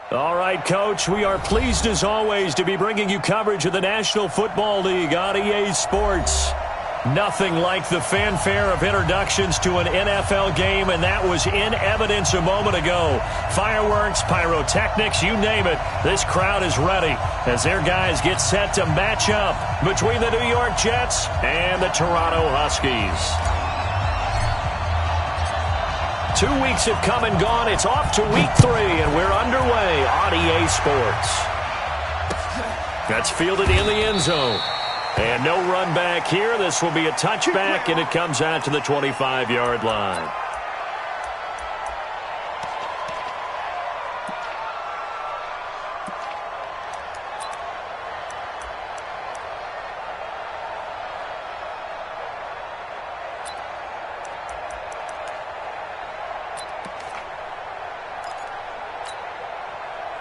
All right, Coach, we are pleased as always to be bringing you coverage of the National Football League on EA Sports. Nothing like the fanfare of introductions to an NFL game, and that was in evidence a moment ago. Fireworks, pyrotechnics, you name it. This crowd is ready as their guys get set to match up between the New York Jets and the Toronto Huskies. 2 weeks have come and gone. It's off to week 3, and we're underway on EA Sports. That's fielded in the end zone. And no run back here. This will be a touchback, and it comes out to the 25-yard line.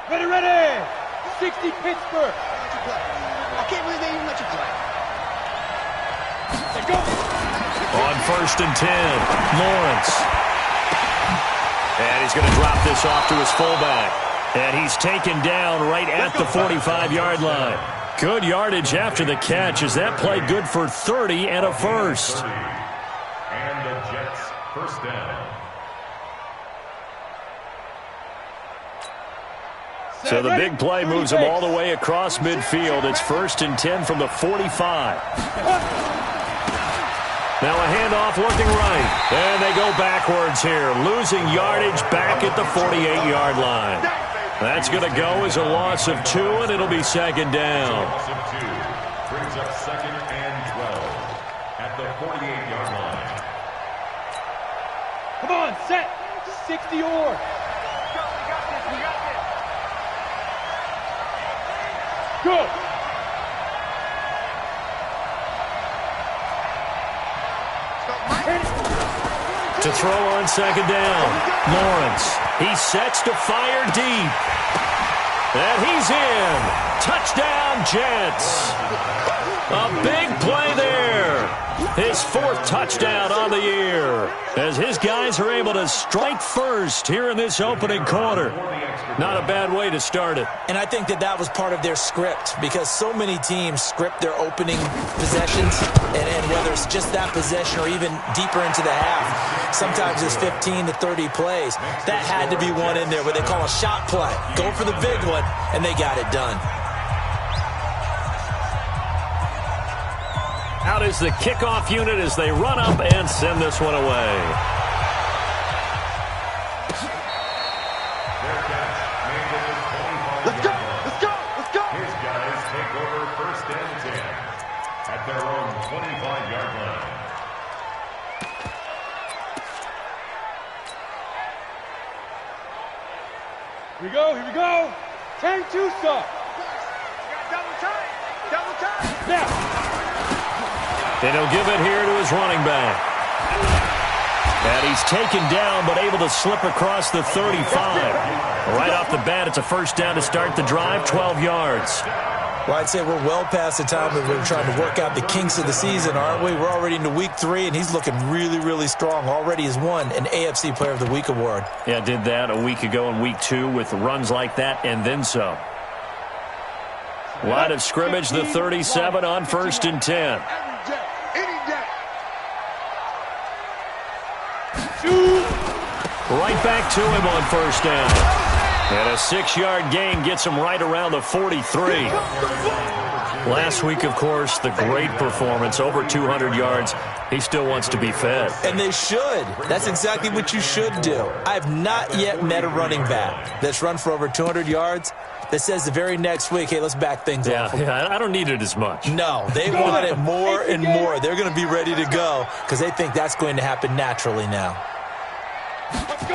Ready! 60 Pittsburgh. I can't believe they even let you play. Let's go. On 1st and 10, Lawrence. And he's going to drop this off to his fullback. And he's taken down right at the 45-yard line. Good yardage after the catch as that play good for 30 and a first. And the Jets first down. So the big play moves them all the way across midfield. It's 1st and 10 from the 45. Now a handoff looking right. And they go backwards here, losing yardage back at the 48-yard line. That's going to go as a loss of 2, and it'll be 2nd down. Loss of 2 brings up 2nd and 12 at the 48-yard line. Come on, set. 60 or. Go! To throw on 2nd down, Lawrence. He sets to fire deep. And he's in. Touchdown, Jets. A big play there. His 4th touchdown on the year as his guys are able to strike first here in this opening quarter. Not a bad way to start it. And I think that was part of their script because so many teams script their opening possessions, and whether it's just that possession or even deeper into the half, sometimes it's 15 to 30 plays. That had to be one in there where they call a shot play. Go for the big one, and they got it done. Out is the kickoff unit as they run up and send this one away. Let's go! Let's go! Let's go! His guys take over 1st and 10 at their own 25-yard line. Here we go. 10-2 stop. Double time. Now. And he'll give it here to his running back. And he's taken down but able to slip across the 35. Right off the bat, it's a 1st down to start the drive, 12 yards. Well, I'd say we're well past the time that we're trying to work out the kinks of the season, aren't we? We're already into week 3, and he's looking really, really strong. Already has won an AFC Player of the Week award. Yeah, did that a week ago in week 2 with runs like that and then some. Line of scrimmage, the 37 on 1st and 10. Right back to him on 1st down. And a 6-yard gain gets him right around the 43. Last week, of course, the great performance, over 200 yards. He still wants to be fed. And they should. That's exactly what you should do. I have not yet met a running back that's run for over 200 yards that says the very next week, hey, let's back things off. Yeah, I don't need it as much. No, they want it more and more. They're going to be ready to go because they think that's going to happen naturally now. Let's go.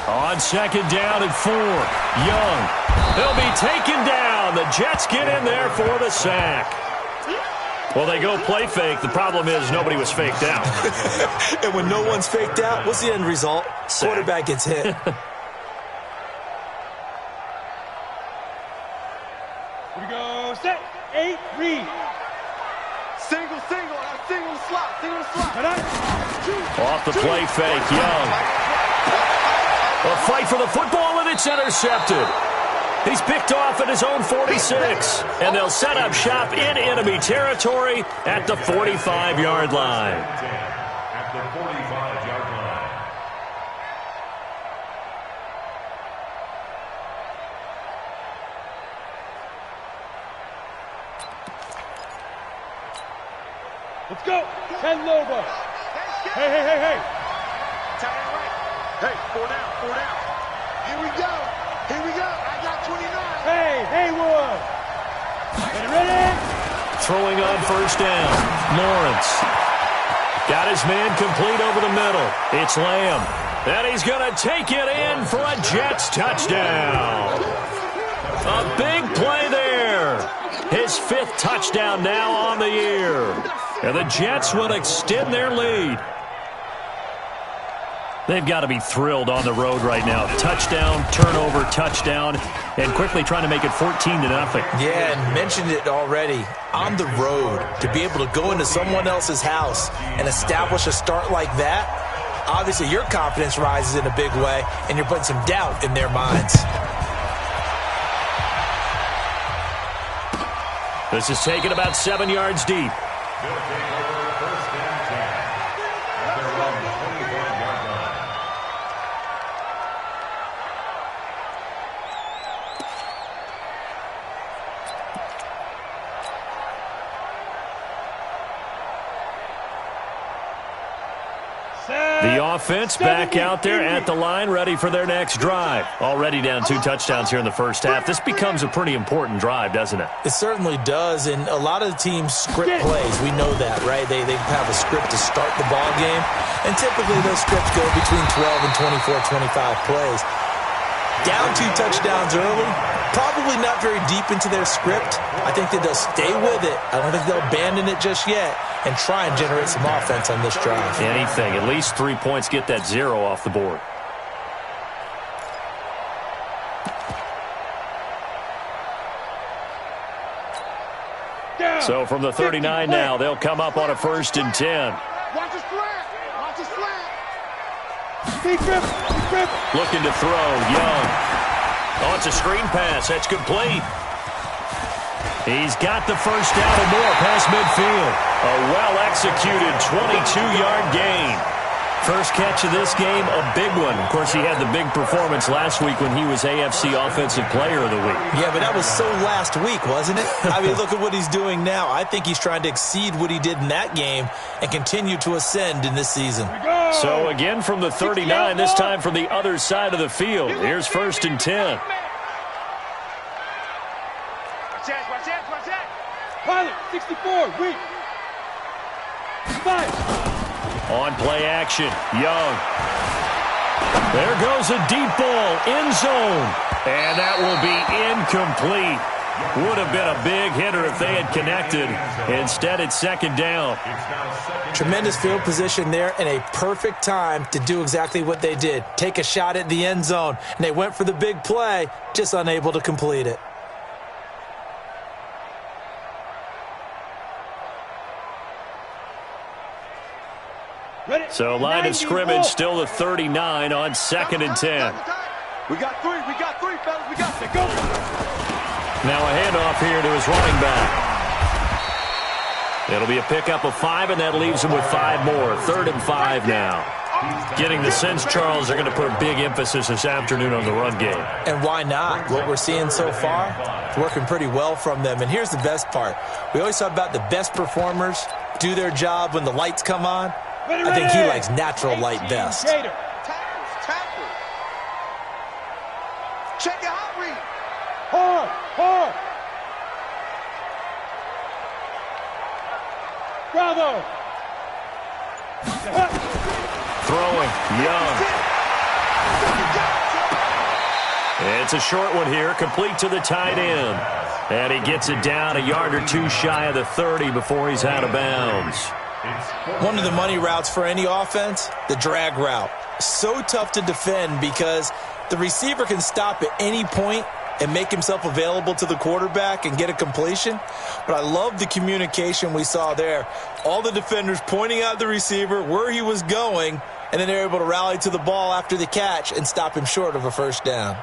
On 2nd down and 4, Young. He'll be taken down. The Jets get in there for the sack. Well, they go play fake. The problem is nobody was faked out. And when no one's faked out, what's the end result? Sack. Quarterback gets hit. Here we go. Set. 8, read. Single slot. Off the play fake, Young. A fight for the football, and it's intercepted. He's picked off at his own 46, and they'll set up shop in enemy territory at the 45-yard line. At the 45-yard line. Let's go. 10 Lobo. Hey, hey, hey, hey. Hey, 4 down. Here we go. I got 29. Hey, Haywood. Ready? Throwing on first down. Lawrence. Got his man complete over the middle. It's Lamb. And he's going to take it in for a Jets touchdown. A big play there. His 5th touchdown now on the year. And the Jets will extend their lead. They've got to be thrilled on the road right now. Touchdown, turnover, touchdown, and quickly trying to make it 14-0. Yeah, and mentioned it already. On the road, to be able to go into someone else's house and establish a start like that, obviously your confidence rises in a big way, and you're putting some doubt in their minds. This is taken about 7 yards deep. They'll take over first and 10 at their own 25-yard line. The offense back out there at the line, ready for their next drive. Already down 2 touchdowns here in the first half. This becomes a pretty important drive, doesn't it? It certainly does, and a lot of the teams script plays. We know that, right? They have a script to start the ball game, and typically those scripts go between 12 and 24, 25 plays. Down 2 touchdowns early, probably not very deep into their script. I think that they'll stay with it. I don't think they'll abandon it just yet and try and generate some offense on this drive. Anything. At least 3 points, get that 0 off the board. So from the 39 now, they'll come up on a 1st and 10. Watch his slant. Big grip. Looking to throw, Young. Oh, it's a screen pass. That's complete. He's got the first down and more past midfield. A well-executed 22-yard gain. First catch of this game, a big one. Of course, he had the big performance last week when he was AFC Offensive Player of the Week. Yeah, but that was so last week, wasn't it? I mean, look at what he's doing now. I think he's trying to exceed what he did in that game and continue to ascend in this season. So again from the 39, this time from the other side of the field. Here's 1st and 10. Watch that. Pilot, 64, weak. 5. On play action, Young. There goes a deep ball, end zone. And that will be incomplete. Would have been a big hitter if they had connected. Instead, it's 2nd down. Tremendous field position there and a perfect time to do exactly what they did. Take a shot at the end zone. And they went for the big play, just unable to complete it. So line of scrimmage still the 39 on 2nd and 10. We got 3, fellas. We got to go. Now a handoff here to his running back. It'll be a pickup of 5, and that leaves him with 5 more. 3rd and 5 now. Getting the sense, Charles, they're going to put a big emphasis this afternoon on the run game. And why not? What we're seeing so far, it's working pretty well from them. And here's the best part. We always talk about the best performers do their job when the lights come on. I think he likes natural light best. Tackle. Check your hot read. Hard. Bravo. Throwing, Young. It's a short one here, complete to the tight end. And he gets it down a yard or 2 shy of the 30 before he's out of bounds. One of the money routes for any offense, the drag route. So tough to defend because the receiver can stop at any point and make himself available to the quarterback and get a completion. But I love the communication we saw there. All the defenders pointing out the receiver, where he was going, and then they're able to rally to the ball after the catch and stop him short of a 1st down.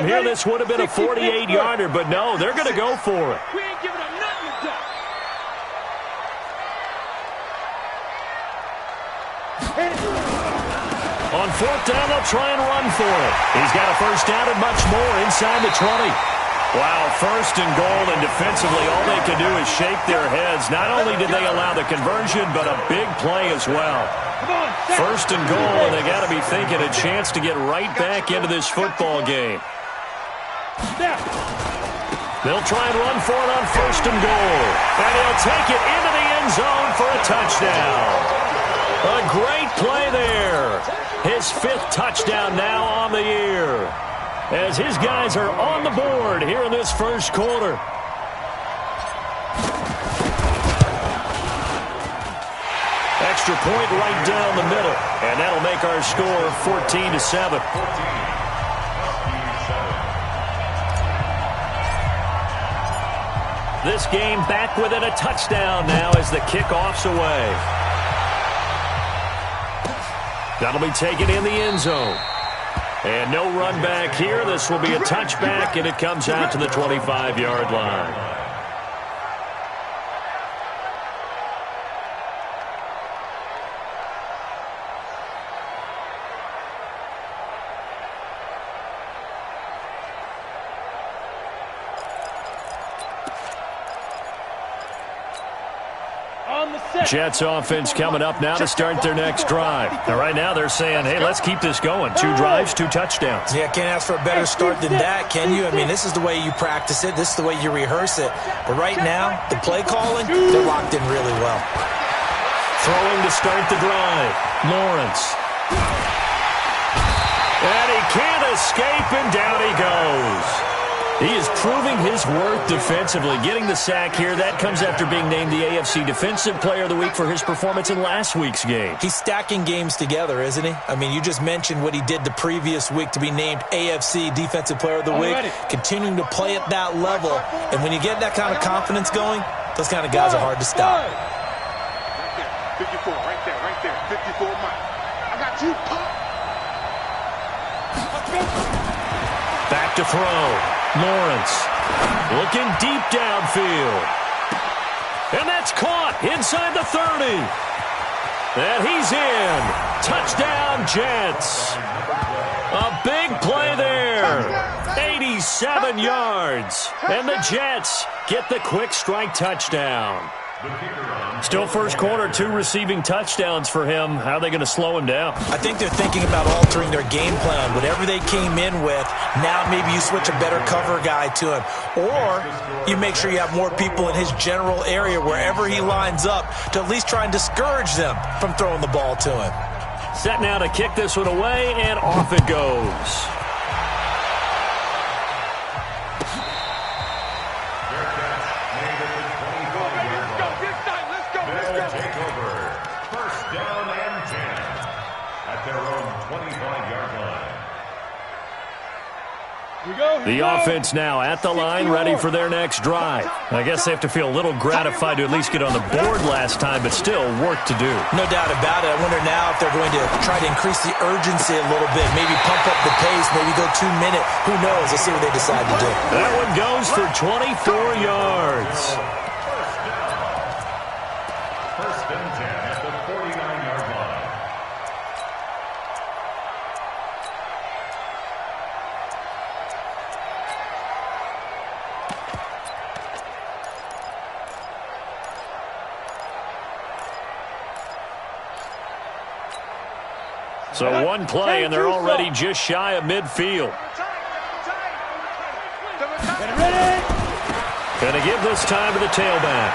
From here, this would have been a 48-yarder, but no, they're going to go for it. We ain't giving up nothing to duck. On fourth down, they'll try and run for it. He's got a first down and much more inside the 20. Wow, first and goal, and defensively, all they can do is shake their heads. Not only did they allow the conversion, but a big play as well. First and goal, and they got to be thinking a chance to get right back into this football game. They'll try and run for it on first and goal. And he'll take it into the end zone for a touchdown. A great play there. His 5th touchdown now on the year, as his guys are on the board here in this first quarter. Extra point right down the middle, and that'll make our score 14-7. This game back within a touchdown now as the kickoff's away. That'll be taken in the end zone. And no run back here. This will be a touchback, and it comes out to the 25-yard line. Jets offense coming up now to start their next drive. Now, right now they're saying, hey, let's keep this going. 2 drives, 2 touchdowns. Yeah, can't ask for a better start than that, can you? I mean, this is the way you practice it. This is the way you rehearse it. But right now, the play calling, they're locked in really well. Throwing to start the drive. Lawrence. And he can't escape, and down he goes. He is proving his worth defensively. Getting the sack here, that comes after being named the AFC Defensive Player of the Week for his performance in last week's game. He's stacking games together, isn't he? I mean, you just mentioned what he did the previous week to be named AFC Defensive Player of the Week, continuing to play at that level. And when you get that kind of confidence going, those kind of guys are hard to stop. 54, right there, 54 Mike. I got you, Pop. Back to throw. Lawrence looking deep downfield. And that's caught inside the 30. And he's in. Touchdown, Jets. A big play there. 87 yards. And the Jets get the quick strike touchdown. Still first quarter, 2 receiving touchdowns for him. How are they going to slow him down? I think they're thinking about altering their game plan. Whatever they came in with, now maybe you switch a better cover guy to him. Or you make sure you have more people in his general area wherever he lines up to at least try and discourage them from throwing the ball to him. Set now to kick this one away, and off it goes. The offense now at the line, ready for their next drive. I guess they have to feel a little gratified to at least get on the board last time, but still work to do. No doubt about it. I wonder now if they're going to try to increase the urgency a little bit, maybe pump up the pace, maybe go 2 minute. Who knows? Let's see what they decide to do. That one goes for 24 yards. First and 10 at the 49-yard line. So one play, and they're already just shy of midfield. Going to give this time to the tailback.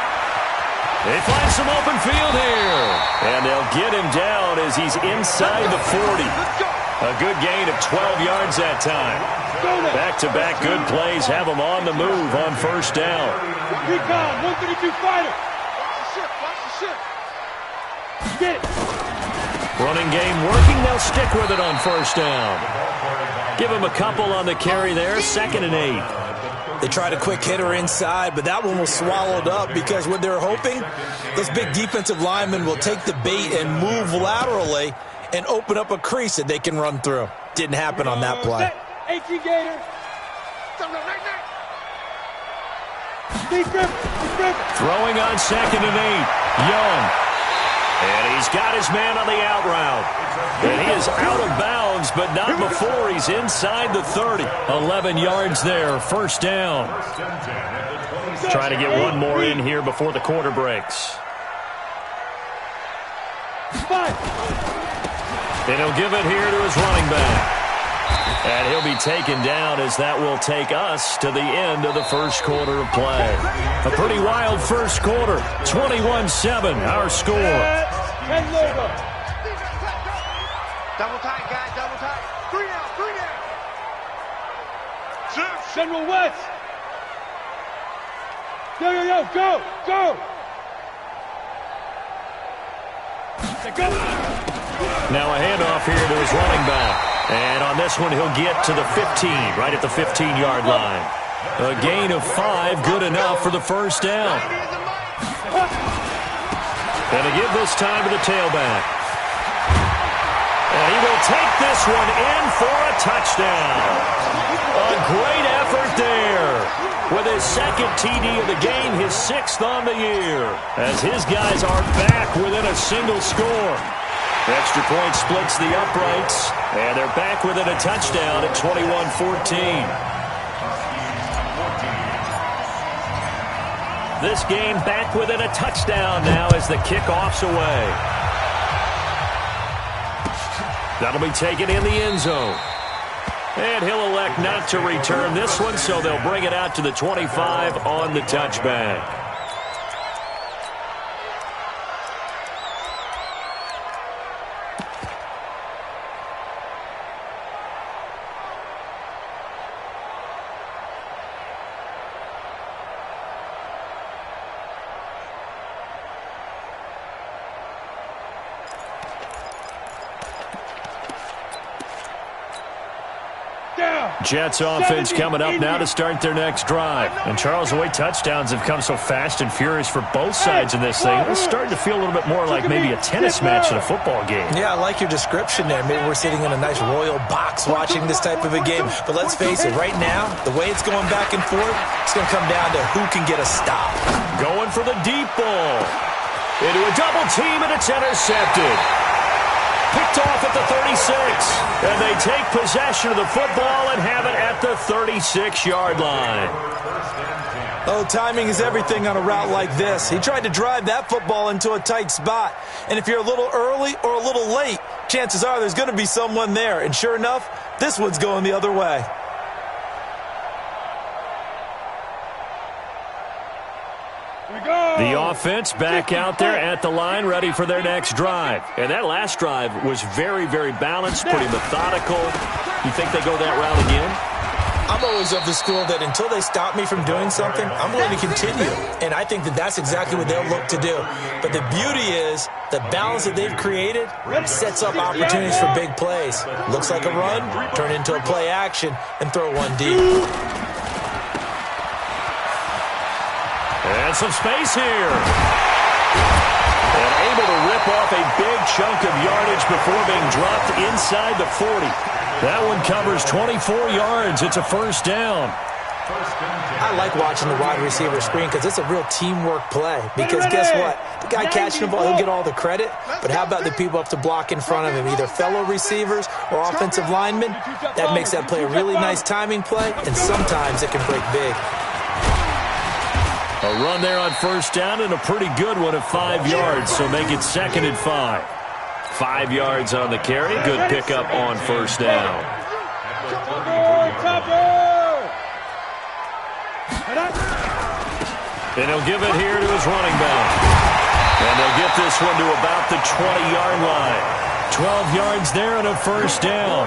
They find some open field here. And they'll get him down as he's inside the 40. A good gain of 12 yards that time. Back-to-back good plays have him on the move on first down. Recon, 132 fighter. Watch the ship. Get it. Running game working. They'll stick with it on first down. Give him a couple on the carry there. 2nd and 8. They tried a quick hitter inside, but that one was swallowed up because what they're hoping, those big defensive linemen will take the bait and move laterally and open up a crease that they can run through. Didn't happen on that play. 18 Gator. Throwing on 2nd and 8. Young. And he's got his man on the out route. And he is out of bounds, but not before he's inside the 30. 11 yards there, first down. Trying to get one more in here before the quarter breaks. And he'll give it here to his running back. And he'll be taken down as that will take us to the end of the first quarter of play. A pretty wild first quarter. 21-7, our score. Double tight, guys, double tight. 3 down, 3 down. General West. Yo, go, go. Now a handoff here to his running back. And on this one, he'll get to the 15, right at the 15-yard line. A gain of 5, good enough for the first down. And to give this time to the tailback. And he will take this one in for a touchdown. A great effort there. With his second TD of the game, his 6th on the year. As his guys are back within a single score. Extra point splits the uprights, and they're back within a touchdown at 21-14. This game back within a touchdown now as the kickoff's away. That'll be taken in the end zone. And he'll elect not to return this one, so they'll bring it out to the 25 on the touchback. Jets offense coming up now to start their next drive. And Charles, the way touchdowns have come so fast and furious for both sides in this thing, it's starting to feel a little bit more like maybe a tennis match in a football game. Yeah, I like your description there. Maybe we're sitting in a nice royal box watching this type of a game. But let's face it, right now, the way it's going back and forth, it's going to come down to who can get a stop. Going for the deep ball. Into a double team, and it's intercepted. Picked off at the 36, and they take possession of the football and have it at the 36-yard line. Oh, timing is everything on a route like this. He tried to drive that football into a tight spot. And if you're a little early or a little late, chances are there's going to be someone there. And sure enough, this one's going the other way. The offense back out there at the line, ready for their next drive. And that last drive was very, very balanced, pretty methodical. You think they go that route again? I'm always of the school that until they stop me from doing something, I'm going to continue. And I think that that's exactly what they'll look to do. But the beauty is the balance that they've created sets up opportunities for big plays. Looks like a run, turn into a play action, and throw one deep. And some space here. And able to rip off a big chunk of yardage before being dropped inside the 40. That one covers 24 yards. It's a first down. I like watching the wide receiver screen because it's a real teamwork play. Because guess what? The guy catching the ball, he'll get all the credit. But how about the people up to block in front of him, either fellow receivers or offensive linemen? That makes that play a really nice timing play, and sometimes it can break big. A run there on first down and a pretty good one at 5 yards, so make it 2nd and 5. 5 yards on the carry. Good pickup on first down. And he'll give it here to his running back. And they'll get this one to about the 20-yard line. 12 yards there and a first down.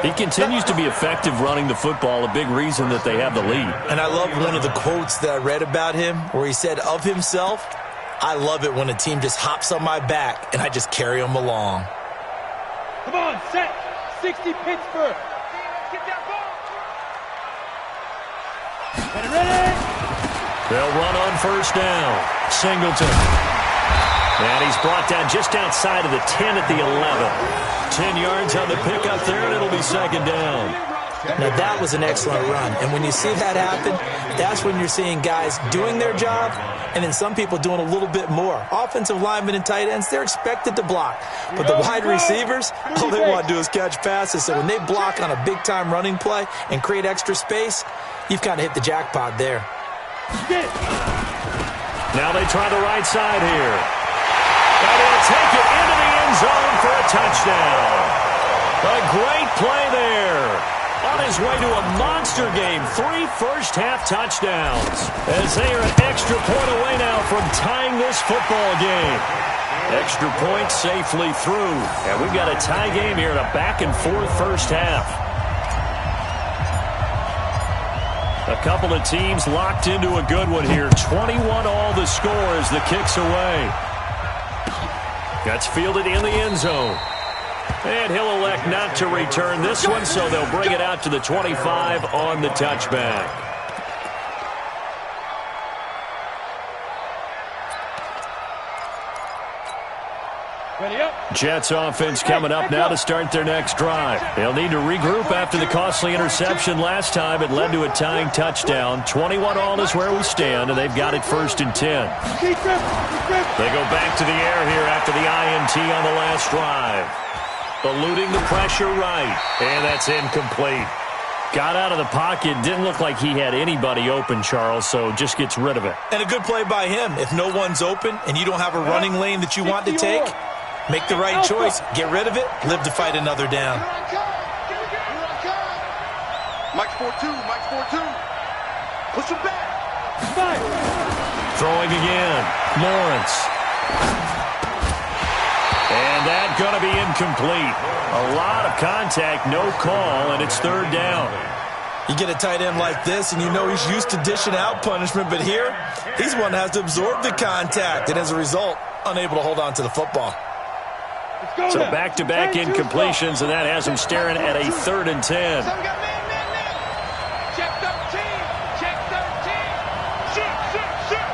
He continues to be effective running the football, a big reason that they have the lead. And I love one of the quotes that I read about him where he said of himself, I love it when a team just hops on my back and I just carry them along. Come on, set. 60 Pittsburgh. Get that ball. Get it ready. They'll run on first down. Singleton. And he's brought down just outside of the 10 at the 11. 10 yards on the pickup there, and it'll be 2nd down. Now, that was an excellent run. And when you see that happen, that's when you're seeing guys doing their job and then some people doing a little bit more. Offensive linemen and tight ends, they're expected to block. But the wide receivers, all they want to do is catch passes. So when they block on a big-time running play and create extra space, you've kind of hit the jackpot there. Now they try the right side here. And he'll take it into the end zone for a touchdown. A great play there. On his way to a monster game, 3 first-half touchdowns. As they are an extra point away now from tying this football game. Extra point safely through. And we've got a tie game here in a back-and-forth first half. A couple of teams locked into a good one here. 21 all the score as the kick's away. That's fielded in the end zone. And he'll elect not to return this one, so they'll bring it out to the 25 on the touchback. Jets offense coming up now to start their next drive. They'll need to regroup after the costly interception last time. It led to a tying touchdown. 21 all is where we stand, and they've got it 1st and 10. They go back to the air here after the INT on the last drive. Eluding the pressure right, and that's incomplete. Got out of the pocket, didn't look like he had anybody open, Charles, so just gets rid of it. And a good play by him. If no one's open and you don't have a running lane that you want to take, make the right choice, get rid of it, live to fight another down. Mike's 4-2, Mike's 4-2. Push him back. Throwing again, Lawrence. And that's going to be incomplete. A lot of contact, no call, and it's 3rd down. You get a tight end like this, and you know he's used to dishing out punishment, but here, he's one that has to absorb the contact, and as a result, unable to hold on to the football. So back-to-back incompletions, and that has him staring at a 3rd and 10. Check 13. Check 13. Shoot.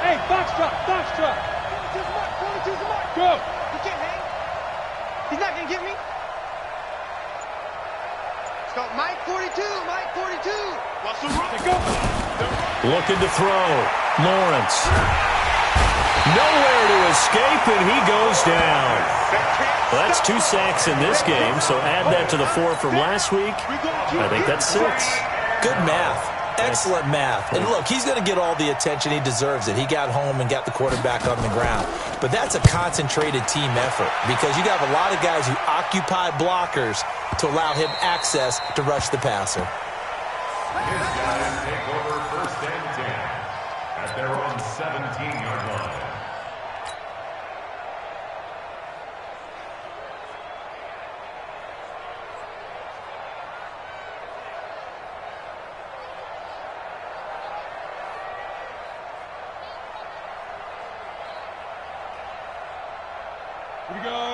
Hey, box drop. Go. He can't hang. He's not going to get me. Let's go. Mike 42. What's the run? Looking to throw. Lawrence. Nowhere to escape, and he goes down. Well, that's 2 sacks in this game, so add that to the 4 from last week. I think that's 6. Good math. Excellent math. And look, he's going to get all the attention. He deserves it. He got home and got the quarterback on the ground. But that's a concentrated team effort because you got a lot of guys who occupy blockers to allow him access to rush the passer. His guys take over 1st and 10 at their own 17-yard line.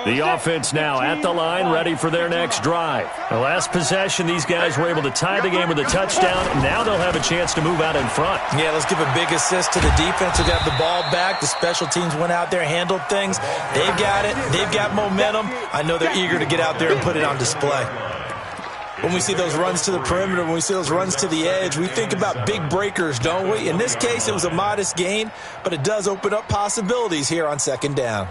The offense now at the line, ready for their next drive. The last possession, these guys were able to tie the game with a touchdown, and now they'll have a chance to move out in front. Yeah, let's give a big assist to the defense who got the ball back. The special teams went out there, handled things. They've got it. They've got momentum. I know they're eager to get out there and put it on display. When we see those runs to the perimeter, when we see those runs to the edge, we think about big breakers, don't we? In this case, it was a modest gain, but it does open up possibilities here on 2nd down.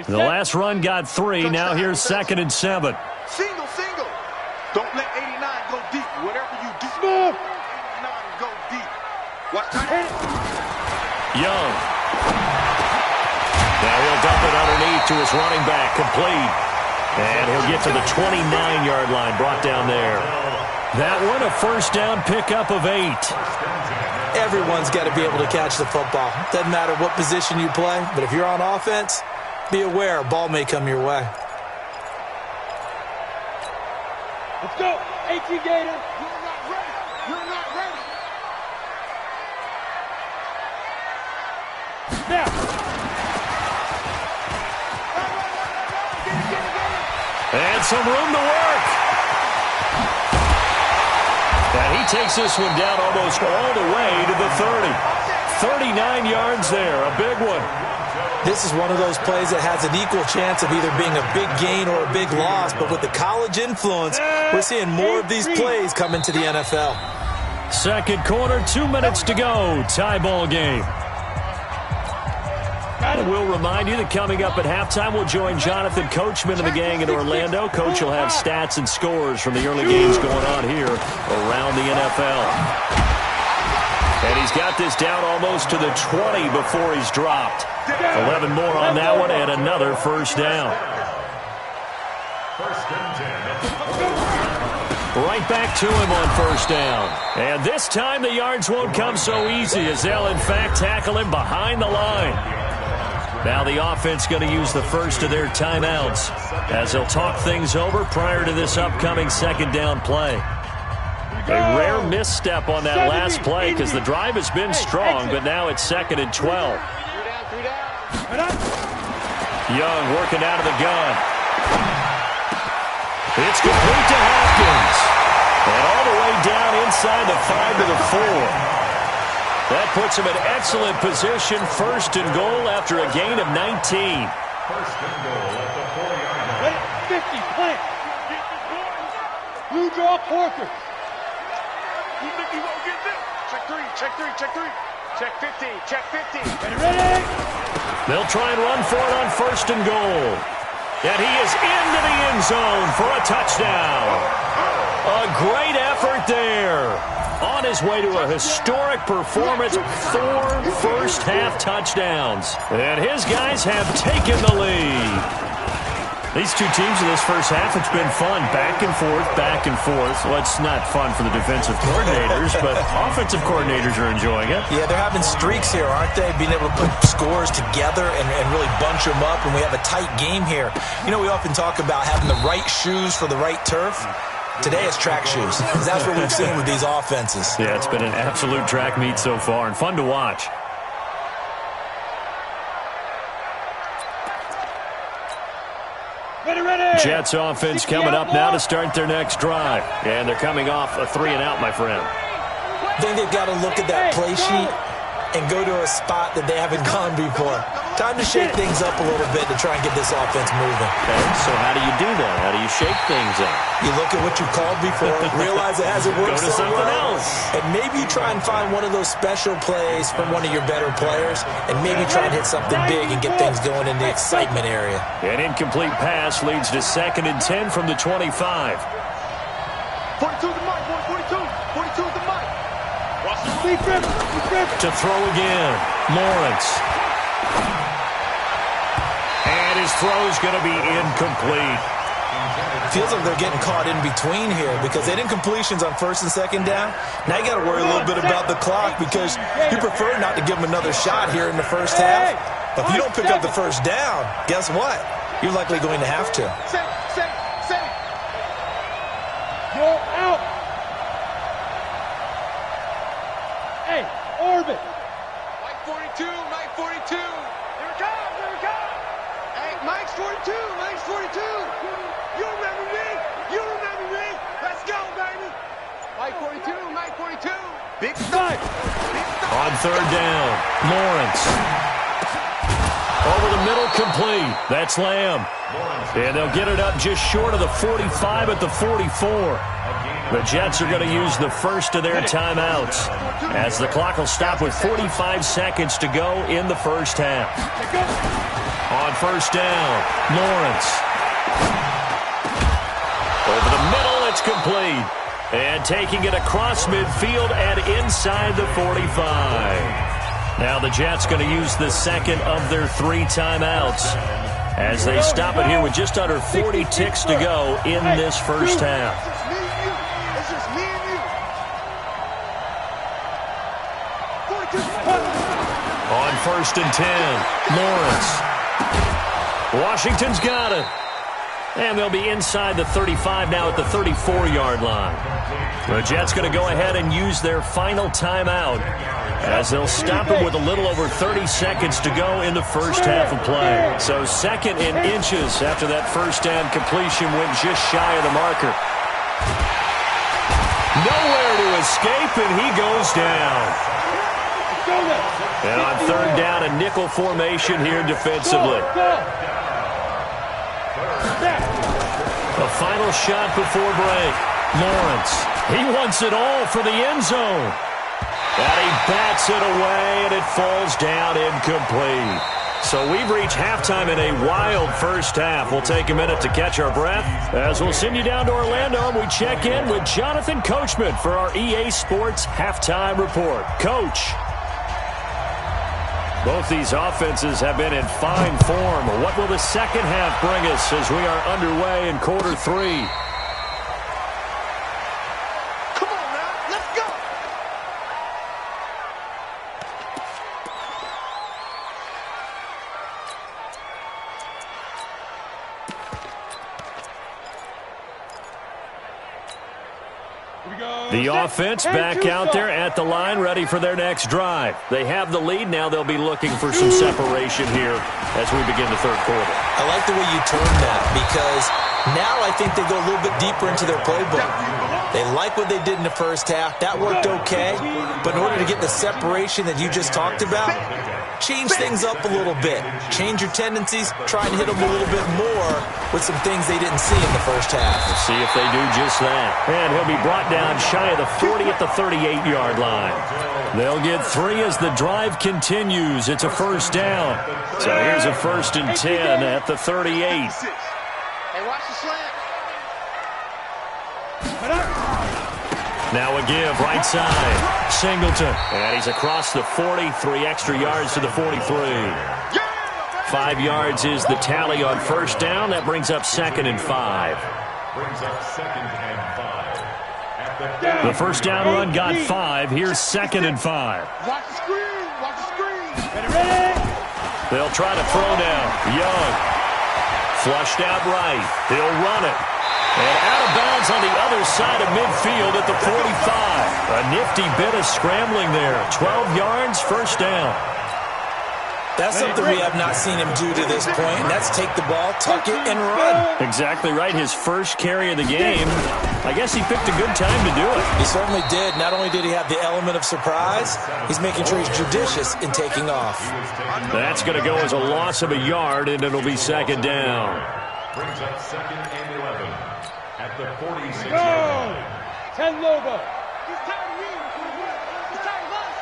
The last run got 3. Now here's 2nd and 7. Single. Don't let 89 go deep. Whatever you do, 89 go deep. Watch time. Young. Now he'll dump it underneath to his running back. Complete. And he'll get to the 29-yard line. Brought down there. That one, a 1st down pickup of 8. Everyone's got to be able to catch the football. Doesn't matter what position you play, but if you're on offense, be aware a ball may come your way. Let's go. 18 Gator. You're not ready. Now. And some room to work. And he takes this one down almost all the way to the 30. 39 yards there, a big one. This is one of those plays that has an equal chance of either being a big gain or a big loss, but with the college influence, we're seeing more of these plays come into the NFL. Second quarter, 2 minutes to go. Tie ball game. We'll remind you that coming up at halftime, we'll join Jonathan Coachman and the gang in Orlando. Coach will have stats and scores from the early games going on here around the NFL. And he's got this down almost to the 20 before he's dropped. 11 more on that one and another first down. First and 10. Right back to him on first down. And this time the yards won't come so easy as they'll, in fact, tackle him behind the line. Now the offense going to use the first of their timeouts as they'll talk things over prior to this upcoming second down play. A rare misstep on that last play because the drive has been strong, but now it's 2nd and 12. Young working out of the gun. It's complete to Hopkins. And all the way down inside the 5 to the 4. That puts him in excellent position, 1st and goal after a gain of 19. 1st and goal at the 40-yard line. 50, plant. Blue draw, Porter. You think he won't get this? Check 3, check 3, check 3. Check 50, check 50. Ready? They'll try and run for it on 1st and goal. And he is into the end zone for a touchdown. A great effort there. On his way to a historic performance, 4 first-half touchdowns. And his guys have taken the lead. These two teams in this first half, it's been fun. Back and forth, back and forth. Well, it's not fun for the defensive coordinators, but offensive coordinators are enjoying it. Yeah, they're having streaks here, aren't they? Being able to put scores together and really bunch them up, and we have a tight game here. You know, we often talk about having the right shoes for the right turf. Today it's track shoes. That's what we've seen with these offenses. Yeah, it's been an absolute track meet so far and fun to watch. Ready. Jets offense coming up now to start their next drive. And they're coming off a 3-and-out, my friend. I think they've got to look at that play sheet and go to a spot that they haven't gone before. Time to shake things up a little bit to try and get this offense moving. Okay, so how do you do that? How do you shake things up? You look at what you called before, realize it hasn't worked Go to something else. And maybe try and find one of those special plays from one of your better players, and maybe try and hit something big and get things going in the excitement area. An incomplete pass leads to 2nd and 10 from the 25. 42 the mic, 42. 42 the mic. Watch the To throw again, Lawrence. And his throw's going to be incomplete. Feels like they're getting caught in between here because they didn't completions on 1st and 2nd down. Now you got to worry a little bit about the clock because you prefer not to give them another shot here in the first half. But if you don't pick up the first down, guess what? You're likely going to have to. Say. You're out. Hey, orbit. Mike 42, Mike 42. Here it comes. Hey, Mike's 42, Mike's 42. You remember me? Let's go, baby. Mike 42, Mike 42. Big start. On 3rd down, Lawrence. Over the middle, complete. That's Lamb. And they'll get it up just short of the 45 at the 44. The Jets are going to use the first of their timeouts as the clock will stop with 45 seconds to go in the first half. On 1st down, Lawrence. Over the middle, it's complete. And taking it across midfield and inside the 45. Now the Jets going to use the second of their 3 timeouts as they stop it here with just under 40 ticks to go in this first half. It's just me and you. On 1st and 10, Lawrence. Washington's got it. And they'll be inside the 35 now at the 34-yard line. The Jets going to go ahead and use their final timeout as they'll stop it with a little over 30 seconds to go in the first half of play. So 2nd and inches after that first down completion went just shy of the marker. Nowhere to escape, and he goes down. And on third down, a nickel formation here defensively. The final shot before break. Lawrence, he wants it all for the end zone. And he bats it away, and it falls down incomplete. So we've reached halftime in a wild first half. We'll take a minute to catch our breath as we'll send you down to Orlando, and we check in with Jonathan Coachman for our EA Sports Halftime Report. Coach. Both these offenses have been in fine form. What will the second half bring us as we are underway in quarter three? Come on now, let's go. The offense back out there at the line, ready for their next drive. They have the lead. Now they'll be looking for some separation here as we begin the third quarter. I like the way you turned that, because now I think they go a little bit deeper into their playbook. They like what they did in the first half. That worked okay. But in order to get the separation that you just talked about, change things up a little bit. Change your tendencies. Try and hit them a little bit more with some things they didn't see in the first half. We'll see if they do just that. And he'll be brought down shy of the 40 at the 38-yard line. They'll get 3 as the drive continues. It's a first down. So here's a 1st and 10 at the 38. Hey, watch the slant. Now a give, right side. Singleton. And he's across the 40. 3 extra yards to the 43. 5 yards is the tally on first down. That brings up 2nd and 5. Brings up 2nd and 5. The first down run got 5. Here's 2nd and 5. Watch the screen. Watch the screen. Ready? They'll try to throw now. Young. Flushed out right. He'll run it. And out of bounds on the other side of midfield at the 45. A nifty bit of scrambling there. 12 yards, first down. That's something we have not seen him do to this point, and that's take the ball, tuck it, and run. Exactly right. His first carry of the game. I guess he picked a good time to do it. He certainly did. Not only did he have the element of surprise, he's making sure he's judicious in taking off. That's going to go as a loss of a yard, and it'll be 2nd down. Brings up 2nd and 11 at the 46-yard Go! line. 10 logo. He's tired of you. He's tired of us.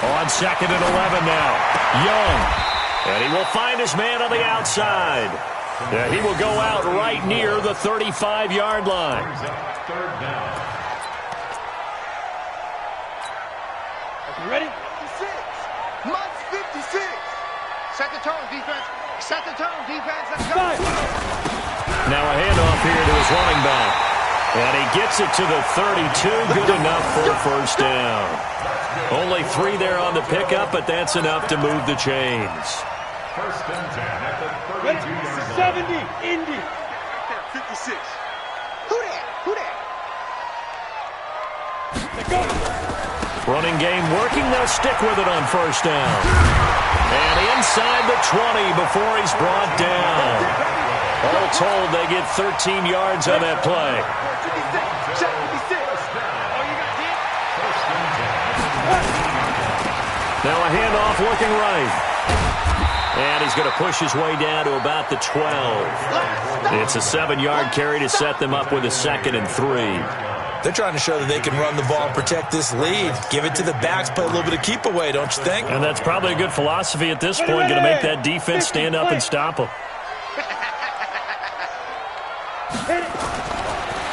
On 2nd and 11 now. Young. And he will find his man on the outside. And he will go out right near the 35-yard line. Brings up 3rd down. You ready? 56. Mike's 56. Set the tone, defense. Set the tone, defense. Let's go. Now a handoff here to his running back. And he gets it to the 32. Good enough for a first down. Only 3 there on the pickup, but that's enough to move the chains. 1st and 10 at the Ready? 32-yard line. 70. Indy. 56. Who that? Who that? Let's go. Running game working. They'll stick with it on first down. And inside the 20 before he's brought down. All told, they get 13 yards on that play. 56. Shot 56. Oh, you got hit? Now a handoff looking right. And he's going to push his way down to about the 12. It's a 7-yard carry to set them up with a 2nd and 3. They're trying to show that they can run the ball and protect this lead. Give it to the backs, play a little bit of keep away, don't you think? And that's probably a good philosophy at this point. Going to make that defense stand up and stop them.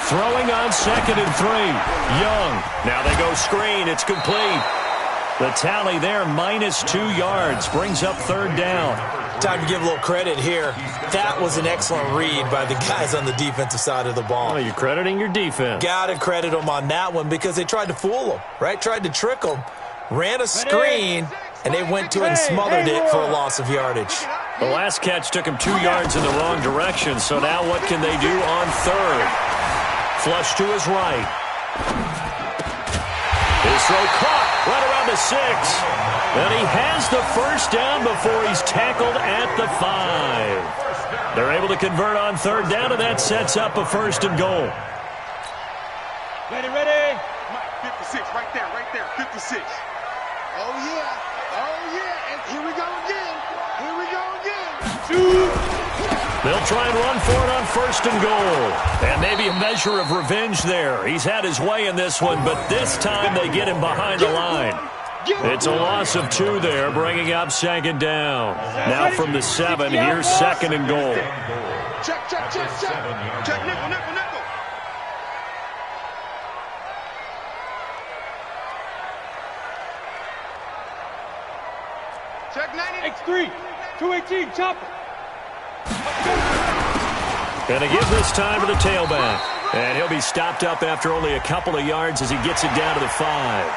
Throwing on 2nd and 3. Young. Now they go screen. It's complete. The tally there, -2 yards. Brings up 3rd down. Time to give a little credit here. That was an excellent read by the guys on the defensive side of the ball. Oh, you're crediting your defense. Got to credit them on that one because they tried to fool them, right? Tried to trick them. Ran a screen, and they went to it and smothered it for a loss of yardage. The last catch took him 2 yards in the wrong direction, so now what can they do on 3rd? Flush to his right. His throw caught right around the 6. And he has the first down before he's tackled at the 5. They're able to convert on 3rd down, and that sets up a 1st and goal. Ready, ready. Mike 56. 56, right there, 56. Oh, yeah, and here we go again. They'll try and run for it on 1st and goal. And maybe a measure of revenge there. He's had his way in this one, but this time they get him behind the line. It's a loss of 2 there, bringing up 2nd down. Now from the 7, here's 2nd and goal. Check. Check, nickel. Check 90. X3, 218, chopper. Gonna give this time to the tailback. And he'll be stopped up after only a couple of yards as he gets it down to the 5.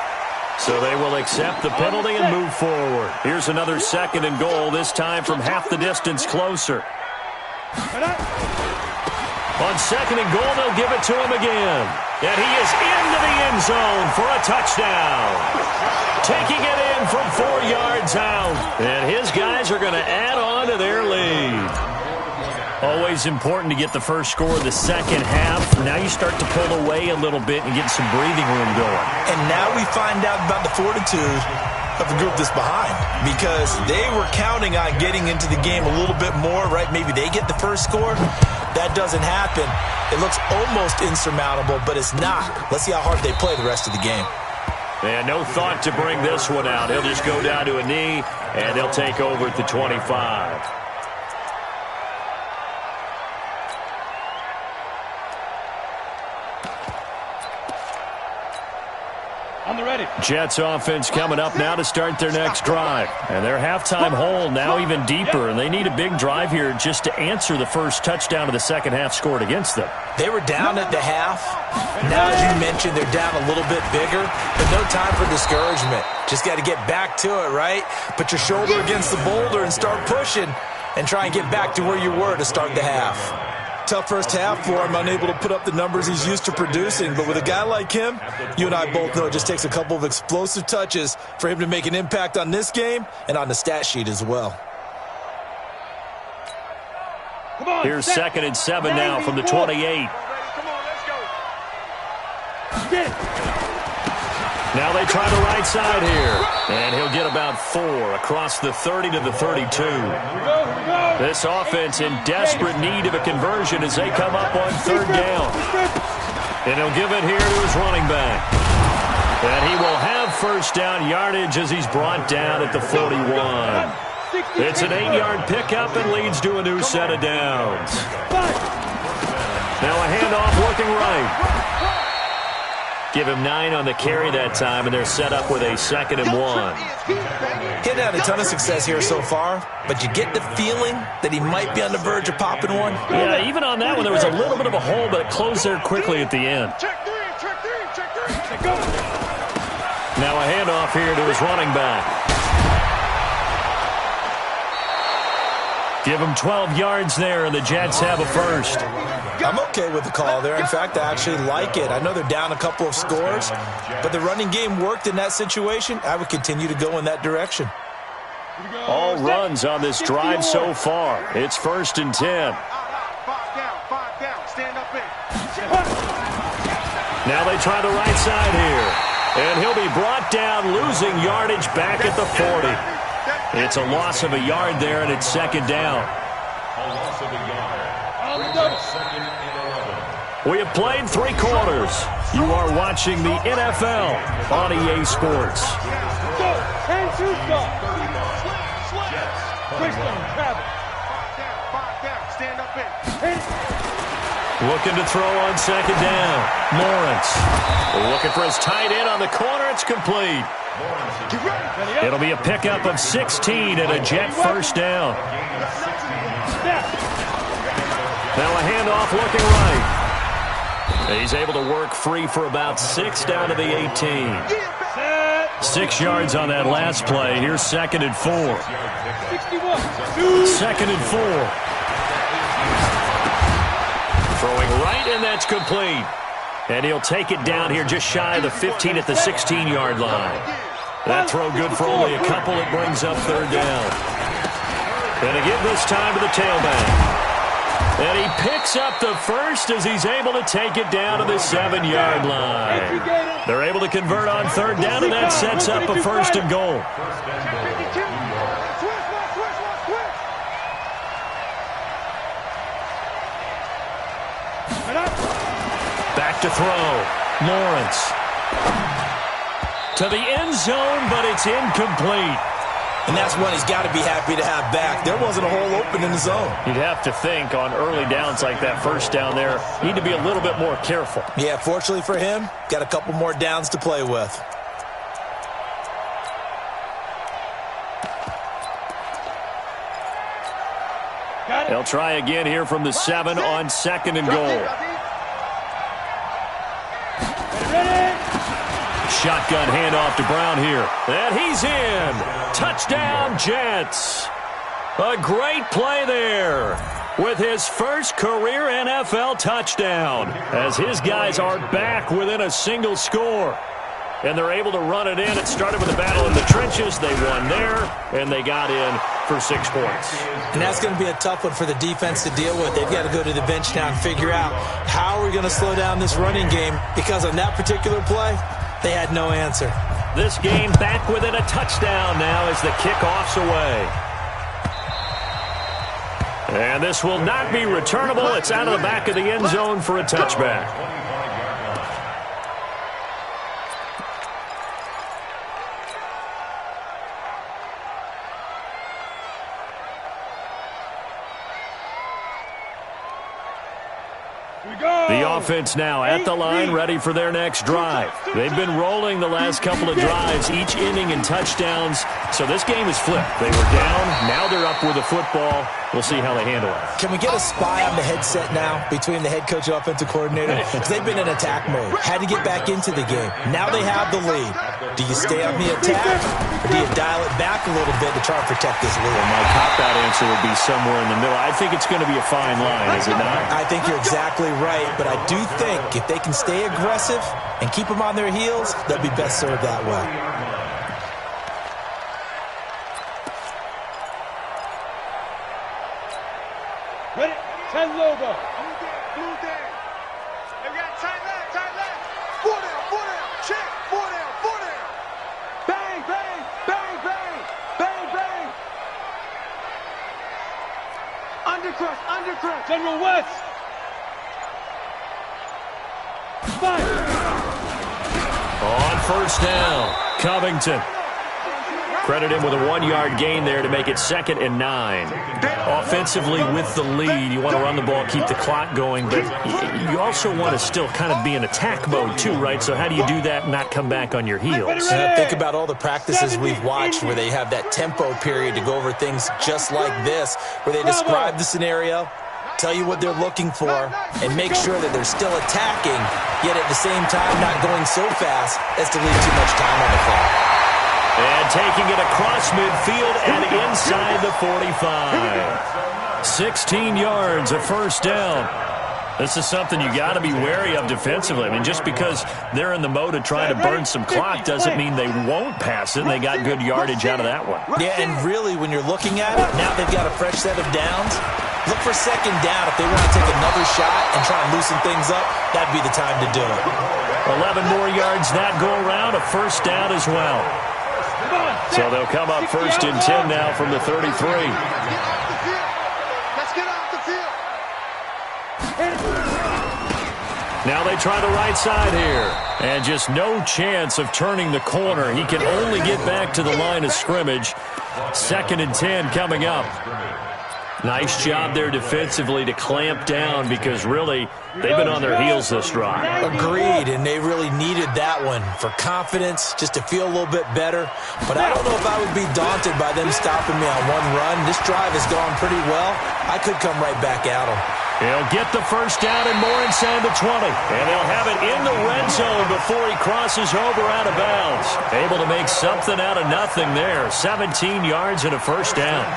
So they will accept the penalty and move forward. Here's another 2nd and goal, this time from half the distance closer. On 2nd and goal, they'll give it to him again. And he is into the end zone for a touchdown. Taking it in from 4 yards out. And his guys are going to add on to their lead. Always important to get the first score of the second half. Now you start to pull away a little bit and get some breathing room going. And now we find out about the fortitude of the group that's behind, because they were counting on getting into the game a little bit more, right? Maybe they get the first score. That doesn't happen. It looks almost insurmountable, but it's not. Let's see how hard they play the rest of the game. And no thought to bring this one out. He'll just go down to a knee, and they'll take over at the 25. On the ready. Jets offense coming up now to start their next drive. And their halftime hole now even deeper, and they need a big drive here just to answer the first touchdown of the second half scored against them. They were down at the half. Now, as you mentioned, they're down a little bit bigger, but no time for discouragement. Just got to get back to it, right? Put your shoulder against the boulder and start pushing and try and get back to where you were to start the half. Tough first half for him, unable to put up the numbers he's used to producing. But with a guy like him, you and I both know it just takes a couple of explosive touches for him to make an impact on this game and on the stat sheet as well. Here's 2nd and 7 now from the 28. Come on, let's go. Now they try the right side here. And he'll get about 4 across the 30 to the 32. This offense in desperate need of a conversion as they come up on 3rd down. And he'll give it here to his running back. And he will have first down yardage as he's brought down at the 41. It's an 8-yard pickup and leads to a new set of downs. Now a handoff looking right. Give him 9 on the carry that time, and they're set up with a 2nd and 1. He hadn't had a ton of success here so far, but you get the feeling that he might be on the verge of popping one. Yeah, even on that one, there was a little bit of a hole, but it closed there quickly at the end. Check 3. Now a handoff here to his running back. Give him 12 yards there, and the Jets have a first. I'm okay with the call there. In fact, I actually like it. I know they're down a couple of scores, but the running game worked in that situation. I would continue to go in that direction. All runs on this drive so far. It's 1st and 10. 5 down. Stand up in. Now they try the right side here. And he'll be brought down, losing yardage back at the 40. It's a loss of a yard there, and it's 2nd down. A loss of a yard. 2nd and 11. We have played 3 quarters. You are watching the NFL on EA Sports. Go. And shoot stop. Quickstone, travel. 5 down. Stand up in. Looking to throw on 2nd down. Lawrence looking for his tight end on the corner. It's complete. It'll be a pickup of 16 and a Jet first down. Now a handoff looking right. He's able to work free for about 6 down to the 18. 6 yards on that last play. Here's 2nd and 4. 2nd and 4. Throwing right, and that's complete. And he'll take it down here just shy of the 15 at the 16-yard line. That throw good for only a couple. It brings up 3rd down. And to give this time to the tailback. And he picks up the first as he's able to take it down to the 7-yard line. They're able to convert on third down, and that sets up a 1st and goal. Back to throw. Lawrence. To the end zone, but it's incomplete. And that's one he's got to be happy to have back. There wasn't a hole open in the zone. You'd have to think on early downs like that, first down there, need to be a little bit more careful. Yeah, fortunately for him, got a couple more downs to play with. They'll try again here from the 7 on 2nd and goal. Shotgun handoff to Brown here. And he's in. Touchdown, Jets. A great play there with his first career NFL touchdown as his guys are back within a single score. And they're able to run it in. It started with a battle in the trenches. They won there, and they got in for 6 points. And that's going to be a tough one for the defense to deal with. They've got to go to the bench now and figure out how are we going to slow down this running game, because on that particular play, they had no answer. This game back within a touchdown now as the kickoff's away. And this will not be returnable. It's out of the back of the end zone for a touchback. The offense now at the line, ready for their next drive. They've been rolling the last couple of drives, each inning in touchdowns. So this game is flipped. They were down. Now they're up with the football. We'll see how they handle it. Can we get a spy on the headset now between the head coach and offensive coordinator? Because they've been in attack mode. Had to get back into the game. Now they have the lead. Do you stay on the attack, or do you dial it back a little bit to try and protect this lead? Well, my cop-out answer would be somewhere in the middle. I think it's going to be a fine line, is it not? I think you're exactly right, but I do think if they can stay aggressive and keep them on their heels, they'll be best served that way. Ready? 10 logo. Blue down. They got tight left, tight left. 4 down, check. 4 down. Bang, bang, bang, bang, bang, bang. Undercrush. General West. 5. On first down, Covington. Credit him with a 1-yard gain there to make it 2nd and 9. Offensively with the lead, you want to run the ball, keep the clock going, but you also want to still kind of be in attack mode too, right? So how do you do that and not come back on your heels? Think about all the practices we've watched where they have that tempo period to go over things just like this, where they describe the scenario, tell you what they're looking for, and make sure that they're still attacking, yet at the same time not going so fast as to leave too much time on the clock. And taking it across midfield and inside the 45. 16 yards, a first down. This is something you got to be wary of defensively. I mean, just because they're in the mode of trying to burn some clock doesn't mean they won't pass it, and they got good yardage out of that one. Yeah, and really, when you're looking at it, now they've got a fresh set of downs. Look for 2nd down. If they want to take another shot and try and loosen things up, that'd be the time to do it. 11 more yards that go around, a first down as well. So they'll come up 1st and 10 now from the 33. Let's get off the field. Now they try the right side here. And just no chance of turning the corner. He can only get back to the line of scrimmage. 2nd and 10 coming up. Nice job there defensively to clamp down, because really they've been on their heels this drive. Agreed, and they really needed that one for confidence, just to feel a little bit better. But I don't know if I would be daunted by them stopping me on one run. This drive has gone pretty well. I could come right back at them. He'll get the first down and more inside the 20. And they'll have it in the red zone before he crosses over out of bounds. Able to make something out of nothing there. 17 yards and a first down.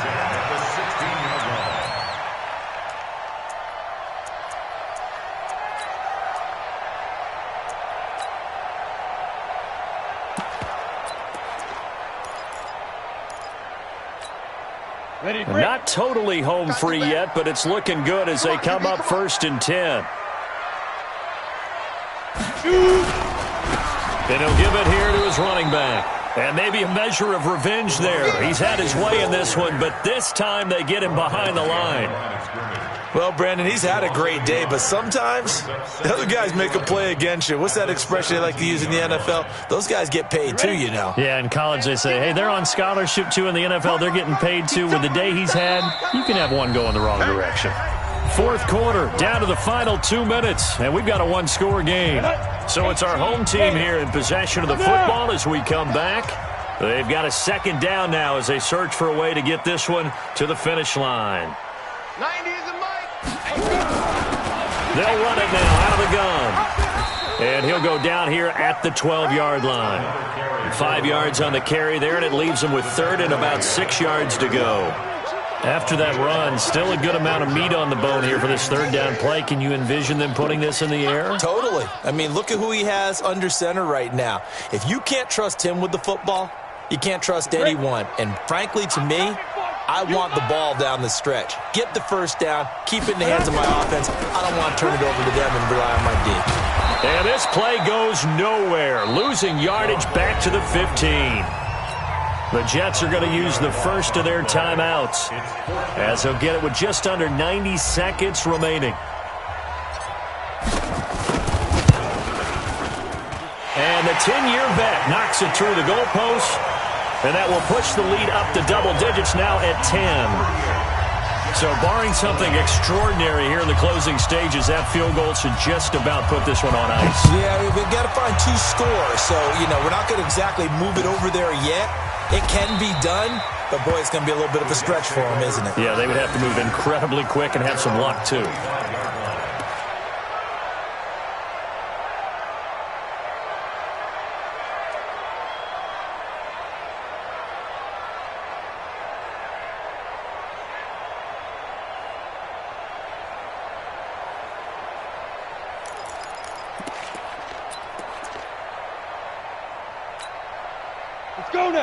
Not totally home free yet, but it's looking good as they come up 1st and 10. And he'll give it here to his running back. And maybe a measure of revenge there. He's had his way in this one, but this time they get him behind the line. Well, Brandon, he's had a great day, but sometimes the other guys make a play against you. What's that expression they like to use in the NFL? Those guys get paid too, you know. Yeah, in college they say, hey, they're on scholarship too. In the NFL, they're getting paid too. With the day he's had, you can have one go in the wrong direction. 4th quarter, down to the final 2 minutes, and we've got a one-score game. So it's our home team here in possession of the football as we come back. They've got a 2nd down now as they search for a way to get this one to the finish line. 90 is a mic. They'll run it now out of the gun. And he'll go down here at the 12-yard line. 5 yards on the carry there, and it leaves him with 3rd and about 6 yards to go. After that run, still a good amount of meat on the bone here for this 3rd down play. Can you envision them putting this in the air? Totally. I mean, look at who he has under center right now. If you can't trust him with the football, you can't trust anyone. And frankly, to me, I want the ball down the stretch. Get the 1st down, keep it in the hands of my offense. I don't want to turn it over to them and rely on my D. And this play goes nowhere, losing yardage back to the 15. The Jets are going to use the first of their timeouts as they'll get it with just under 90 seconds remaining. And the 10-year vet knocks it through the goalpost, and that will push the lead up to double digits now at 10. So barring something extraordinary here in the closing stages, that field goal should just about put this one on ice. Yeah, we've got to find 2 scores, so, we're not going to exactly move it over there yet. It can be done, but, boy, it's going to be a little bit of a stretch for them, isn't it? Yeah, they would have to move incredibly quick and have some luck, too.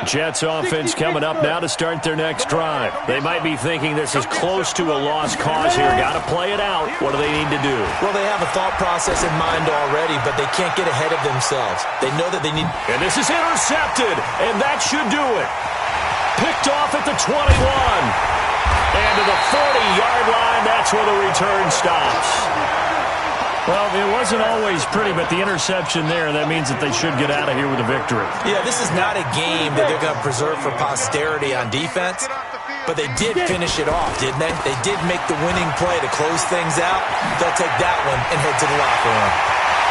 Jets offense coming up now to start their next drive. They might be thinking this is close to a lost cause here. Got to play it out. What do they need to do? Well, they have a thought process in mind already, but they can't get ahead of themselves. They know that they need... And this is intercepted, and that should do it. Picked off at the 21. And to the 40-yard line, that's where the return stops. Well, it wasn't always pretty, but the interception there, that means that they should get out of here with a victory. Yeah, this is not a game that they're going to preserve for posterity on defense, but they did finish it off, didn't they? They did make the winning play to close things out. They'll take that one and head to the locker room.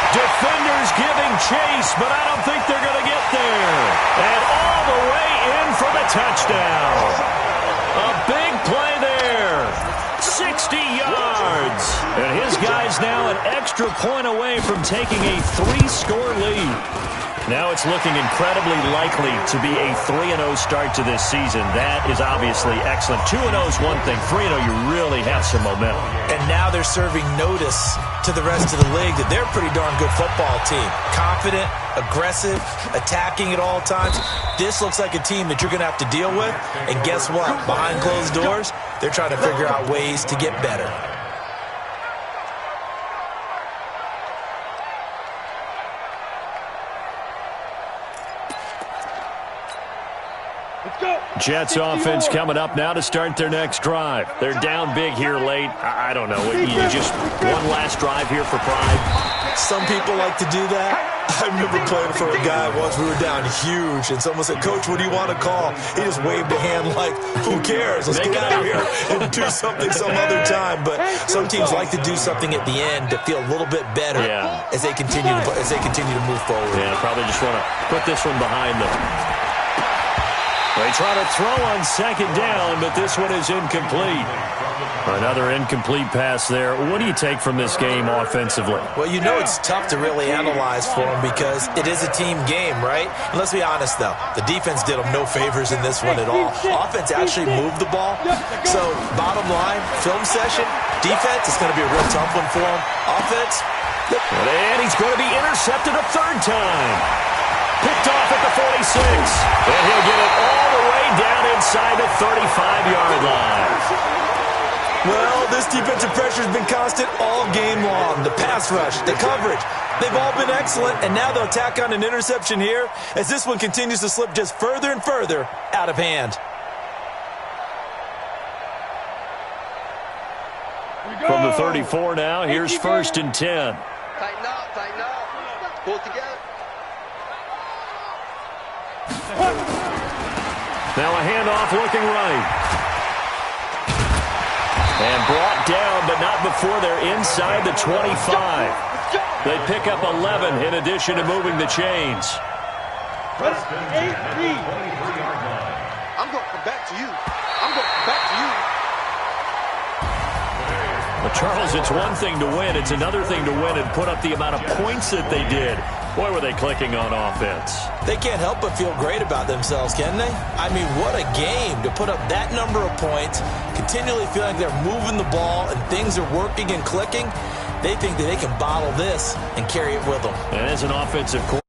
Defenders giving chase, but I don't think they're going to get there. And all the way in for the touchdown. A big play there. 60 yards. And his guys now an extra point away from taking a 3-score lead. Now it's looking incredibly likely to be a 3-0 start to this season. That is obviously excellent. 2-0 is one thing. 3-0, you really have some momentum. And now they're serving notice to the rest of the league that they're a pretty darn good football team. Confident, aggressive, attacking at all times. This looks like a team that you're going to have to deal with. And guess what? Behind closed doors, they're trying to figure out ways to get better. Jets offense coming up now to start their next drive. They're down big here late. I don't know. You just one last drive here for pride. Some people like to do that. I remember playing for a guy once. We were down huge, and someone said, "Coach, what do you want to call?" He just waved a hand like, "Who cares? Let's get out of here and do something some other time." But some teams like to do something at the end to feel a little bit better as they continue to move forward. Yeah, probably just want to put this one behind them. They try to throw on second down, but this one is incomplete. Another incomplete pass there. What do you take from this game offensively? Well, it's tough to really analyze for them because it is a team game, right? And let's be honest, though. The defense did them no favors in this one at all. Offense actually moved the ball. So, bottom line, film session, defense is going to be a real tough one for them. Offense, and he's going to be intercepted a third time. Picked off at the 46. And he'll get it all the way down inside the 35-yard line. Well, this defensive pressure has been constant all game long. The pass rush, the coverage, they've all been excellent, and now they'll tack on an interception here as this one continues to slip just further and further out of hand. From the 34 now, here's 1st and 10. Tighten up, tighten up. Pull it together. Now a handoff looking right. And brought down, but not before they're inside the 25. They pick up 11 in addition to moving the chains. Preston at the 23-yard line. I'm going to come back to you. I'm going to come back to you. But Charles, it's one thing to win. It's another thing to win and put up the amount of points that they did. Boy, were they clicking on offense. They can't help but feel great about themselves, can they? I mean, what a game to put up that number of points, continually feeling like they're moving the ball and things are working and clicking. They think that they can bottle this and carry it with them. And as an offensive coordinator,